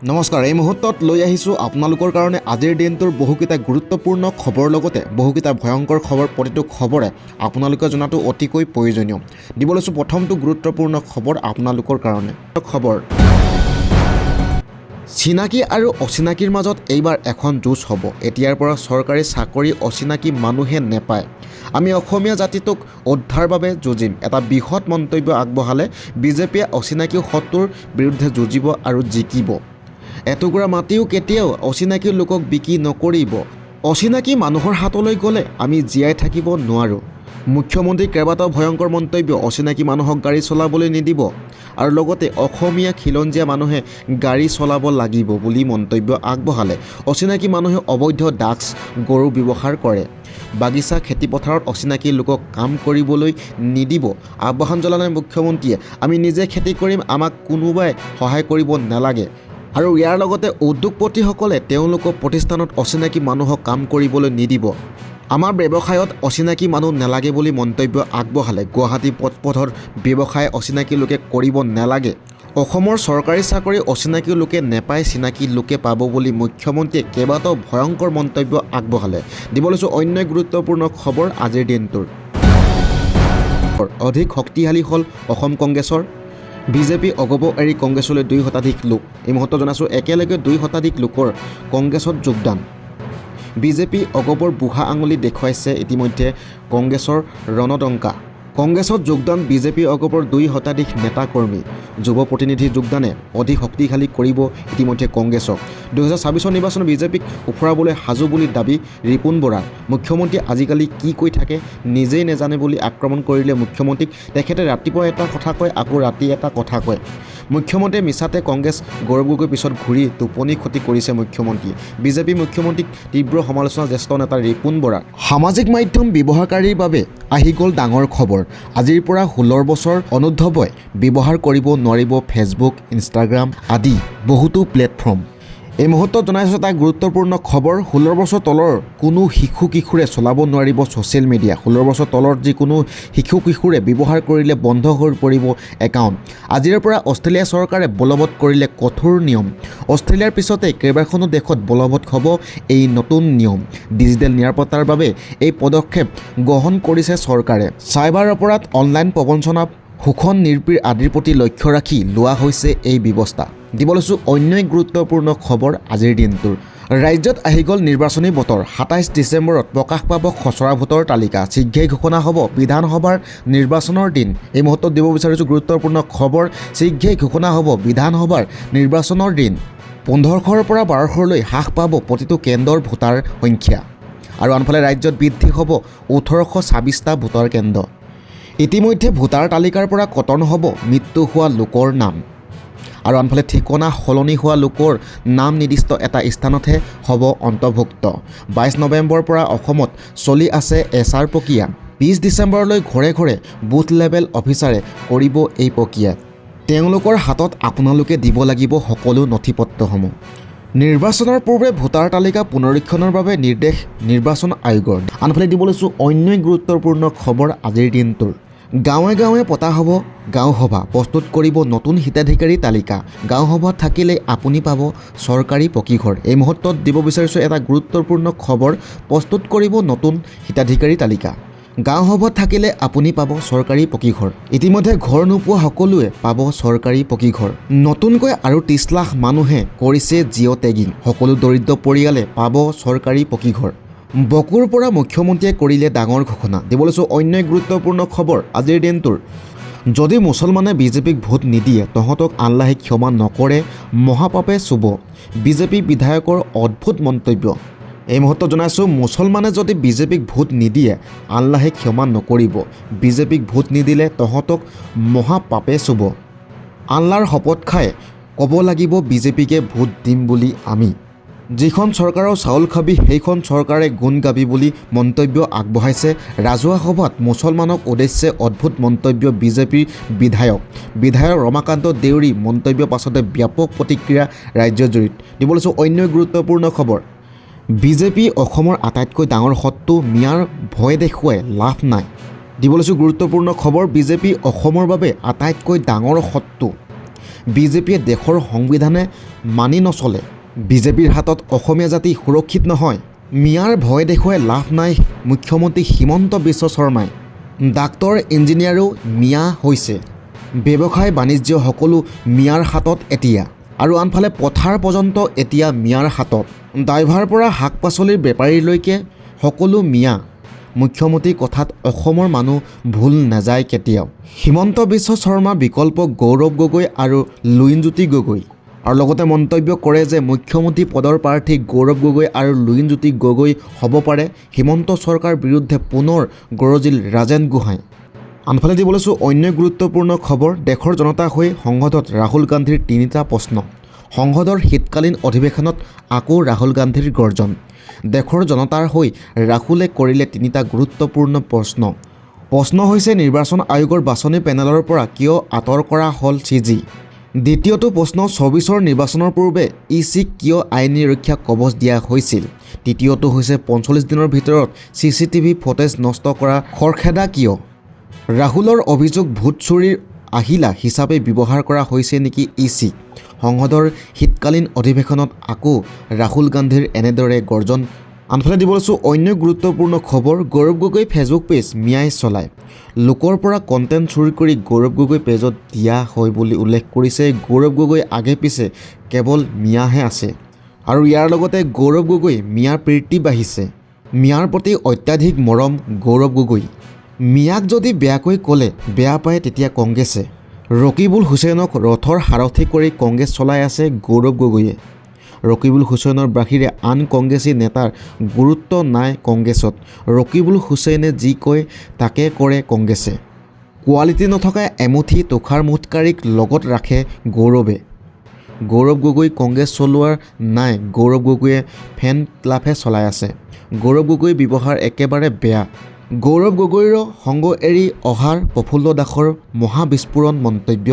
নমস্কাৰ, এই মুহূৰ্তত লৈ আহিছোঁ আপোনালোকৰ কাৰণে আজিৰ দিনটোৰ বহুকেইটা গুৰুত্বপূৰ্ণ খবৰ লগতে বহুকেইটা ভয়ংকৰ খবৰ। প্ৰতিটো খবৰে আপোনালোকে জনাটো অতিকৈ প্ৰয়োজনীয়। দিব লৈছোঁ প্ৰথমটো গুৰুত্বপূৰ্ণ খবৰ আপোনালোকৰ কাৰণে। খবৰ, চিনাকি আৰু অচিনাকিৰ মাজত এইবাৰ এখন যুঁজ হ'ব। এতিয়াৰ পৰা চৰকাৰী চাকৰি অচিনাকি মানুহে নেপায়। আমি অসমীয়া জাতিটোক উদ্ধাৰ বাবে যুঁজিম, এটা বৃহৎ মন্তব্য আগবঢ়ালে বিজেপিয়ে। অচিনাকি শত্ৰুৰ বিৰুদ্ধে যুঁজিব আৰু জিকিব। এটুকুৰা মাটিও কেতিয়াও অচিনাকি লোকক বিক্ৰী নকৰিব। অচিনাকি মানুহৰ হাতলৈ গ'লে আমি জীয়াই থাকিব নোৱাৰোঁ। মুখ্যমন্ত্ৰীৰ কেইবাটাও ভয়ংকৰ মন্তব্য। অচিনাকি মানুহক গাড়ী চলাবলৈ নিদিব আৰু লগতে অসমীয়া খিলঞ্জীয়া মানুহে গাড়ী চলাব লাগিব বুলি মন্তব্য আগবঢ়ালে। অচিনাকি মানুহে অবৈধ ড্ৰাগছ, গৰু ব্যৱহাৰ কৰে। বাগিচা, খেতিপথাৰত অচিনাকি লোকক কাম কৰিবলৈ নিদিব। আহ্বান জনালে মুখ্যমন্ত্ৰীয়ে। আমি নিজে খেতি কৰিম, আমাক কোনোবাই সহায় কৰিব নালাগে। আৰু ইয়াৰ লগতে উদ্যোগপতিসকলে তেওঁলোকৰ প্ৰতিষ্ঠানত অচিনাকি মানুহক কাম কৰিবলৈ নিদিব। আমাৰ ব্যৱসায়ত অচিনাকি মানুহ নালাগে বুলি মন্তব্য আগবঢ়ালে। গুৱাহাটী পথৰ ব্যৱসায় অচিনাকি লোকে কৰিব নালাগে। অসমৰ চৰকাৰী চাকৰি অচিনাকি লোকে নেপায়, চিনাকি লোকে পাব বুলি মুখ্যমন্ত্ৰীয়ে কেইবাটাও ভয়ংকৰ মন্তব্য আগবঢ়ালে। দিব লৈছোঁ অন্য গুৰুত্বপূৰ্ণ খবৰ আজিৰ দিনটোৰ। অধিক শক্তিশালী হ'ল অসম কংগ্ৰেছৰ। বিজেপি অগপ এৰি কংগ্ৰেছলৈ 2 শতাধিক লোক। এই মুহূৰ্তত জনাইছোঁ একেলগে 2 শতাধিক লোকৰ কংগ্ৰেছত যোগদান। বিজেপি অগপৰ বুঢ়া আঙুলি দেখুৱাইছে ইতিমধ্যে কংগ্ৰেছৰ ৰণদংকা। কংগ্ৰেছত যোগদান বিজেপি অগপৰ 2 শতাধিক নেতা কৰ্মী। যুৱ প্ৰতিনিধিৰ যোগদানে অধিক শক্তিশালী কৰিব ইতিমধ্যে কংগ্ৰেছক। 2026 নিৰ্বাচনত বিজেপিক উফৰাবলৈ সাজু বুলি দাবী ৰিপুণ বৰাৰ। মুখ্যমন্ত্ৰীয়ে আজিকালি কি কৈ থাকে নিজেই নাজানে বুলি আক্ৰমণ কৰিলে মুখ্যমন্ত্ৰীক। তেখেতে ৰাতিপুৱা এটা কথা কয়, আকৌ ৰাতি এটা কথা কয়। মুখ্যমন্ত্ৰীয়ে মিছাতে কংগ্ৰেছ গৌৰৱ গগৈৰ পিছত ঘূৰি টোপনি ক্ষতি কৰিছে মুখ্যমন্ত্ৰীয়ে। বিজেপি মুখ্যমন্ত্ৰীক তীব্ৰ সমালোচনা জ্যেষ্ঠ নেতা ৰিপুণ বৰাৰ। সামাজিক মাধ্যম ব্যৱহাৰকাৰীৰ বাবে আহি গ'ল ডাঙৰ খবৰ। আজিৰ পৰা 16 বছৰ অনুৰ্ধৱই ব্যৱহাৰ কৰিব নোৱাৰিব ফেচবুক, ইনষ্টাগ্ৰাম আদি বহুতো প্লেটফৰ্ম। এই মুহূৰ্তত জনাইছোঁ এটা গুৰুত্বপূৰ্ণ খবৰ। 16 বছৰ তলৰ কোনো শিশু কিশোৰে চলাব নোৱাৰিব ছ'চিয়েল মিডিয়া। 16 বছৰ তলৰ যিকোনো শিশু কিশোৰে ব্যৱহাৰ কৰিলে বন্ধ হৈ পৰিব একাউণ্ট। আজিৰ পৰা অষ্ট্ৰেলিয়া চৰকাৰে বলবৎ কৰিলে কঠোৰ নিয়ম। অষ্ট্ৰেলিয়াৰ পিছতে কেইবাখনো দেশত বলবৎ হ'ব এই নতুন নিয়ম। ডিজিটেল নিৰাপত্তাৰ বাবে এই পদক্ষেপ গ্ৰহণ কৰিছে চৰকাৰে। চাইবাৰ অপৰাধ, অনলাইন প্ৰবঞ্চনা, শোষণ, নিৰ্বীৰ আদিৰ প্ৰতি লক্ষ্য ৰাখি লোৱা হৈছে এই ব্যৱস্থা। দিব লৈছোঁ অন্য গুৰুত্বপূৰ্ণ খবৰ আজিৰ দিনটোৰ। ৰাজ্যত আহি গ'ল নিৰ্বাচনী বতৰ। 27 ডিচেম্বৰত প্ৰকাশ পাব খচৰা ভোটৰ তালিকা। শীঘ্ৰেই ঘোষণা হ'ব বিধানসভাৰ নিৰ্বাচনৰ দিন। এই মুহূৰ্তত দিব বিচাৰিছোঁ গুৰুত্বপূৰ্ণ খবৰ। শীঘ্ৰেই ঘোষণা হ'ব বিধানসভাৰ নিৰ্বাচনৰ দিন। 1500ৰ পৰা 1200লৈ হ্ৰাস পাব প্ৰতিটো কেন্দ্ৰৰ ভোটাৰ সংখ্যা। আৰু আনফালে ৰাজ্যত বৃদ্ধি হ'ব 1826টা ভোটৰ কেন্দ্ৰ। ইতিমধ্যে ভোটাৰ তালিকাৰ পৰা কটন হ'ব মৃত্যু হোৱা লোকৰ নাম। আৰু আনফালে ঠিকনা সলনি হোৱা লোকৰ নাম নিৰ্দিষ্ট এটা স্থানতহে হ'ব অন্তৰ্ভুক্ত। 22 নৱেম্বৰৰ পৰা অসমত চলি আছে এছআৰ প্ৰক্ৰিয়া। 20 ডিচেম্বৰলৈ ঘৰে ঘৰে বুথ লেভেল অফিচাৰে কৰিব এই প্ৰক্ৰিয়া। তেওঁলোকৰ হাতত আপোনালোকে দিব লাগিব সকলো নথিপত্ৰসমূহ। নিৰ্বাচনৰ পূৰ্বে ভোটাৰ তালিকা পুনৰীক্ষণৰ বাবে নিৰ্দেশ নিৰ্বাচন আয়োগৰ। আনফালে দিব লৈছোঁ অন্য গুৰুত্বপূৰ্ণ খবৰ আজিৰ দিনটোৰ। গাঁৱে গাঁৱে পতা হ'ব গাঁও সভা, প্ৰস্তুত কৰিব নতুন হিতাধিকাৰী তালিকা। গাঁও সভাত থাকিলে আপুনি পাব চৰকাৰী পকীঘৰ। এই মুহূৰ্তত দিব বিচাৰিছোঁ এটা গুৰুত্বপূৰ্ণ খবৰ। প্ৰস্তুত কৰিব নতুন হিতাধিকাৰী তালিকা। গাঁও সভাত থাকিলে আপুনি পাব চৰকাৰী পকীঘৰ। ইতিমধ্যে ঘৰ নোপোৱা সকলোৱে পাব চৰকাৰী পকীঘৰ। নতুনকৈ আৰু 30 লাখ মানুহে কৰিছে জিঅ' টেগিং। সকলো দৰিদ্ৰ পৰিয়ালে পাব চৰকাৰী পকীঘৰ। বকুৰ পৰা মুখ্যমন্ত্ৰীয়ে কৰিলে ডাঙৰ ঘোষণা। দিব লৈছোঁ অন্য গুৰুত্বপূৰ্ণ খবৰ আজিৰ দিনটোৰ। যদি মুছলমানে বিজেপিক ভোট নিদিয়ে তহঁতক আল্লাহে ক্ষমা নকৰে, মহাপাপে চুব। বিজেপি বিধায়কৰ অদ্ভুত মন্তব্য। এই মুহূৰ্তত জনাইছোঁ মুছলমানে যদি বিজেপিক ভোট নিদিয়ে আল্লাহে ক্ষমা নকৰিব। বিজেপিক ভোট নিদিলে তহঁতক মহাপাপে চুব। আল্লাৰ শপত খাই ক'ব লাগিব বিজেপিকে ভোট দিম বুলি আমি। যিখন চৰকাৰৰ চাউল খাবি সেইখন চৰকাৰে গুণ গাবি বুলি মন্তব্য আগবঢ়াইছে। ৰাজহুৱা সভাত মুছলমানক উদ্দেশ্যে অদ্ভুত মন্তব্য বিজেপিৰ বিধায়ক ৰমাকান্ত দেউৰী মন্তব্যৰ পাছতে ব্যাপক প্ৰতিক্ৰিয়া ৰাজ্যজুৰিত। দিব লৈছোঁ অন্য গুৰুত্বপূৰ্ণ খবৰ। বিজেপি অসমৰ আটাইতকৈ ডাঙৰ শত্ৰু, মিয়াৰ ভয় দেখুৱাই লাভ নাই। দিব লৈছোঁ গুৰুত্বপূৰ্ণ খবৰ। বিজেপি অসমৰ বাবে আটাইতকৈ ডাঙৰ শত্ৰু। বিজেপিয়ে দেশৰ সংবিধানে মানি নচলে। বিজেপিৰ হাতত অসমীয়া জাতি সুৰক্ষিত নহয়। মিয়াৰ ভয় দেখুৱাই লাভ নাই মুখ্যমন্ত্ৰী হিমন্ত বিশ্ব শৰ্মাই। ডাক্তৰ ইঞ্জিনিয়াৰো মিয়া হৈছে। ব্যৱসায় বাণিজ্য সকলো মিয়াৰ হাতত এতিয়া। আৰু আনফালে পথাৰ পৰ্যন্ত এতিয়া মিয়াৰ হাতত। ড্ৰাইভাৰৰ পৰা শাক পাচলিৰ বেপাৰীলৈকে সকলো মিয়া। মুখ্যমন্ত্ৰীৰ কথাত অসমৰ মানুহ ভুল নাযায় কেতিয়াও। হিমন্ত বিশ্ব শৰ্মা বিকল্প গৌৰৱ গগৈ আৰু লুইনজ্যোতি গগৈ। আৰু লগতে মন্তব্য কৰে যে মুখ্যমন্ত্ৰী পদৰ প্ৰাৰ্থী গৌৰৱ গগৈ আৰু লুইনজ্যোতি গগৈ হ'ব পাৰে। হিমন্ত চৰকাৰৰ বিৰুদ্ধে পুনৰ গৰজিল ৰাজেন গোহাঁই। আনফালে দিব লৈছোঁ অন্য গুৰুত্বপূৰ্ণ খবৰ। দেশৰ জনতা হৈ সংসদত ৰাহুল গান্ধীৰ 3টা প্ৰশ্ন। সংসদৰ শীতকালীন অধিৱেশনত আকৌ ৰাহুল গান্ধীৰ গৰ্জন। দেশৰ জনতাৰ হৈ ৰাহুলে কৰিলে 3টা গুৰুত্বপূৰ্ণ প্ৰশ্ন। প্ৰশ্ন হৈছে নিৰ্বাচন আয়োগৰ বাছনি পেনেলৰ পৰা কিয় আঁতৰ কৰা হ'ল CG। দ্বিতীয়টো প্ৰশ্ন 24ৰ নিৰ্বাচনৰ পূৰ্বে ইচিক কিয় আইনী ৰক্ষা কবচ দিয়া হৈছিল। তৃতীয়টো হৈছে 45 দিনৰ ভিতৰত CCTV ফুটেজ নষ্ট কৰা খৰখেদা কিয়। ৰাহুলৰ অভিযোগ ভোট চুৰিৰ আহিলা হিচাপে ব্যৱহাৰ কৰা হৈছে নেকি ইচিক। সংসদৰ শীতকালীন অধিৱেশনত আকৌ ৰাহুল গান্ধীৰ এনেদৰে গৰ্জন। আনফালে দিব লৈছোঁ অন্য গুৰুত্বপূৰ্ণ খবৰ। গৌৰৱ গগৈ ফেচবুক পেজ মিয়াই চলায়। লোকৰ পৰা কণ্টেণ্ট চুৰি কৰি গৌৰৱ গগৈ পেজত দিয়া হয় বুলি উল্লেখ কৰিছে। গৌৰৱ গগৈ আগে পিছে কেৱল মিয়াহে আছে। আৰু ইয়াৰ লগতে গৌৰৱ গগৈ মিয়াৰ প্ৰীতি বাঢ়িছে। মিয়াৰ প্ৰতি অত্যাধিক মৰম গৌৰৱ গগৈ। মিয়াক যদি বেয়াকৈ ক'লে বেয়া পায় তেতিয়া কংগ্ৰেছে। ৰকিবুল হুছেইনক ৰথৰ সাৰথি কৰি কংগ্ৰেছ চলাই আছে গৌৰৱ গগৈয়ে। ৰকিবুল হুছেইনৰ বাহিৰে আন কংগ্ৰেছী নেতাৰ গুৰুত্ব নাই কংগ্ৰেছত। ৰকিবুল হুছেইনে যি কয় তাকে কৰে কংগ্ৰেছে। কোৱালিটি নথকা এমুঠি তুষাৰমুঠকাৰীক লগত ৰাখে গৌৰৱে। গৌৰৱ গগৈ কংগ্ৰেছ চলোৱাৰ নাই। গৌৰৱ গগৈয়ে ফেন ক্লাবহে চলাই আছে। গৌৰৱ গগৈৰ ব্যৱহাৰ একেবাৰে বেয়া। গৌৰৱ গগৈৰ সংগ এৰি অহাৰ প্ৰফুল্ল দাসৰ মহাবিস্ফোৰণ মন্তব্য।